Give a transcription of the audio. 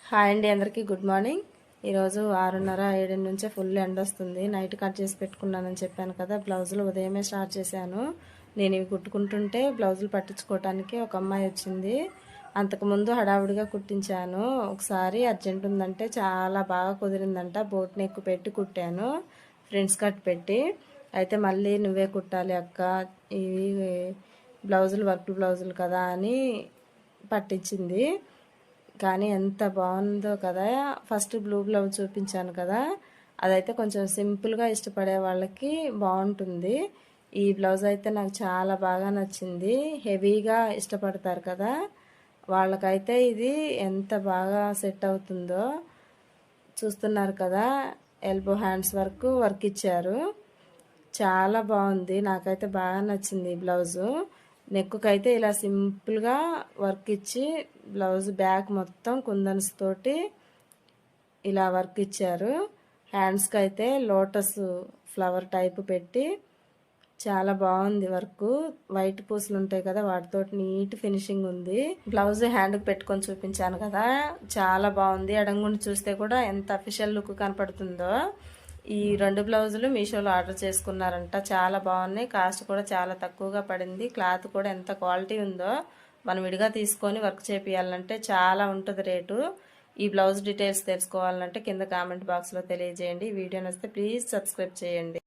Hi అండి, అందరికీ good morning. ఈరోజు 6:30-7 నుంచే ఫుల్ ఎండ వస్తుంది. నైట్ కట్ చేసి పెట్టుకున్నానని చెప్పాను కదా. బ్లౌజులు ఉదయమే స్టార్ట్ చేశాను. నేను ఇవి కుట్టుకుంటుంటే బ్లౌజులు పట్టించుకోవటానికి ఒక అమ్మాయి వచ్చింది. అంతకుముందు హడావుడిగా కుట్టించాను. ఒకసారి అర్జెంట్ ఉందంటే చాలా బాగా కుదిరిందంట. బోట్ నెక్ పెట్టి కుట్టాను, ఫ్రంట్స్ కట్ పెట్టి. అయితే మళ్ళీ నువ్వే కుట్టాలి అక్క, ఇవి బ్లౌజులు వర్క్ బ్లౌజులు కదా అని పట్టించింది. కానీ ఎంత బాగుందో కదా. ఫస్ట్ బ్లూ బ్లౌజ్ చూపించాను కదా, అదైతే కొంచెం సింపుల్గా ఇష్టపడే వాళ్ళకి బాగుంటుంది. ఈ బ్లౌజ్ అయితే నాకు చాలా బాగా నచ్చింది. హెవీగా ఇష్టపడతారు కదా, వాళ్ళకైతే ఇది ఎంత బాగా సెట్ అవుతుందో. చూస్తున్నారు కదా, ఎల్బో హ్యాండ్స్ వర్క్ ఇచ్చారు. చాలా బాగుంది, నాకైతే బాగా నచ్చింది ఈ బ్లౌజు. నెక్కు అయితే ఇలా సింపుల్గా వర్క్ ఇచ్చి బ్లౌజ్ బ్యాక్ మొత్తం కుందన్స్ తోటి ఇలా వర్క్ ఇచ్చారు. హ్యాండ్స్కి అయితే లోటస్ ఫ్లవర్ టైప్ పెట్టి చాలా బాగుంది వర్క్. వైట్ పూసలు ఉంటాయి కదా, వాటితో నీట్ ఫినిషింగ్ ఉంది. బ్లౌజ్ హ్యాండ్కి పెట్టుకొని చూపించాను కదా, చాలా బాగుంది. అడంగుండి చూస్తే కూడా ఎంత అఫీషియల్ లుక్ కనపడుతుందో. ఈ 2 బ్లౌజులు మీషోలో ఆర్డర్ చేసుకున్నారంట. చాలా బాగున్నాయి, కాస్ట్ కూడా చాలా తక్కువగా పడింది. క్లాత్ కూడా ఎంత క్వాలిటీ ఉందో. మనం విడిగా తీసుకొని వర్క్ చేపియాలంటే చాలా ఉంటుంది రేటు. ఈ బ్లౌజ్ డీటెయిల్స్ తెలుసుకోవాలంటే కింద కామెంట్ బాక్స్లో తెలియజేయండి. వీడియో నచ్చితే ప్లీజ్ సబ్స్క్రైబ్ చేయండి.